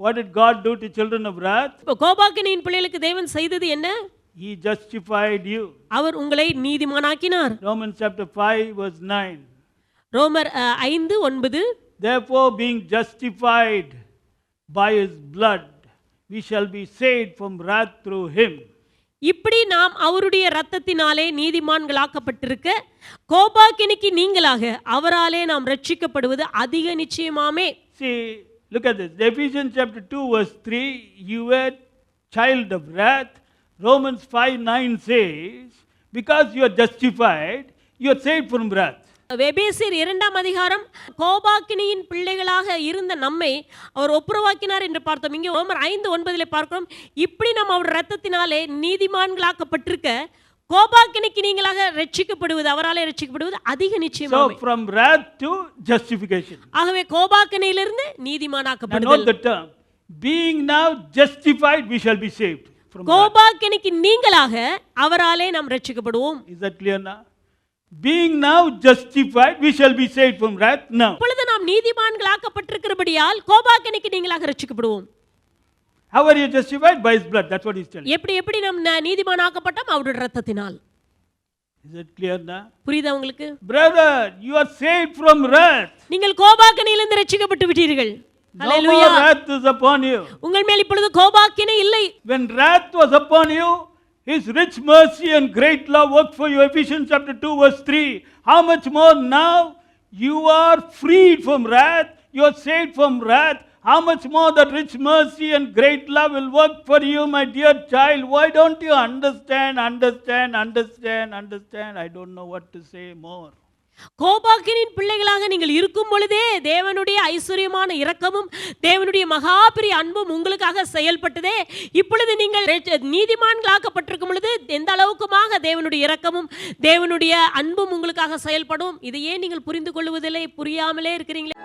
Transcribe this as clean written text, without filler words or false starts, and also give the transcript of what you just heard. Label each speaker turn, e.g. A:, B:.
A: What did God do to children of wrath?
B: இப்போ கோபாக்கினியின் பிள்ளைகளுக்கு தேவன் செய்தது என்ன?
A: He justified you.
B: அவர் உங்களை நீதிமானாக்கினார்.
A: Romans chapter 5 verse 9.
B: ரோமர் 5:9.
A: Therefore, being justified by his blood, we shall be saved from wrath through him.
B: இப்படி நாம் அவருடைய இரத்தத்தினாலே நீதிமான்களாக்கப்பட்டிருக்க கோபாக்கினிக்கு நீங்களாக அவராலே நாம் ரட்சிக்கப்படுவது அதிக நிச்சயமாமே.
A: See, look at this. Ephesians chapter 2 verse 3, you were child of wrath. Romans 5:9 says, because you are justified, you are saved from wrath.
B: எபேசியர் 2 கோபாக்கினியின் பிள்ளைகளாக இருந்த நம்மை அவர் ஒப்புரவாக்கினார் என்று பார்த்தோம். இங்கே ரோமர் 5:9 பார்க்கிறோம், இப்படி நாம் அவர் இரத்தத்தினாலே நீதிமான்களாக்கப்பட்டிருக்க கோபாக்கினிக்கு நீங்களாக ரட்சிக்கப்படுவது அவராலே ரட்சிக்கப்படுவது அதிக நிச்சயமாமே.
A: So from wrath to justification.
B: ஆகவே கோபாக்கினியிலிருந்து நீதிமானாக்கப்படுதல்.
A: Note the term, being now justified, we shall be saved from wrath.
B: கோபாக்கினிக்கு நீங்களாக அவராலே நாம் ரட்சிக்கப்படுவோம்.
A: Is that clear now? Being now justified, we shall be saved from wrath now.
B: இப்பொழுது நாம் நீதிமான்களாக்கப்பட்டிருக்கிறபடியால் கோபாக்கினிக்கு நீங்களாக ரட்சிக்கப்படுவோம்.
A: How are you justified? By his blood. That's what he's telling.
B: எப்படி நாம் நீதிமானாக்கப்பட்டோம்? அவருடைய இரத்தத்தினால்.
A: Is it clear now?
B: புரியுதா உங்களுக்கு?
A: Brother, you are saved from wrath.
B: நீங்கள் கோபாக்கினியிலிருந்து ரட்சிக்கப்பட்டு விட்டீர்கள்.
A: No more wrath is upon you.
B: உங்கள் மேல் இப்பொழுது கோபாக்கினை இல்லை.
A: When wrath was upon you, his rich mercy and great love worked for you. Ephesians chapter 2 verse 3. How much more now you are freed from wrath, you are saved from wrath. How much more that rich mercy and great love will work for you, my dear child. Why don't you understand? I don't know what to say more.
B: கோபாக்கினின் பிள்ளைகளாக நீங்கள் இருக்கும் பொழுதே தேவனுடைய ஐஸ்வர்யமான இரக்கமும் தேவனுடைய மகாபெரிய அன்பும் உங்களுக்காக செயல்பட்டதே. இப்பொழுது நீங்கள் நீதிமான்களாக்கப்பட்டிருக்கும் பொழுது எந்த அளவுக்குமாக தேவனுடைய இரக்கமும் தேவனுடைய அன்பும் உங்களுக்காக செயல்படும். இதை ஏன் நீங்கள் புரிந்து கொள்வதில்லை? புரியாமலே இருக்கிறீங்களே.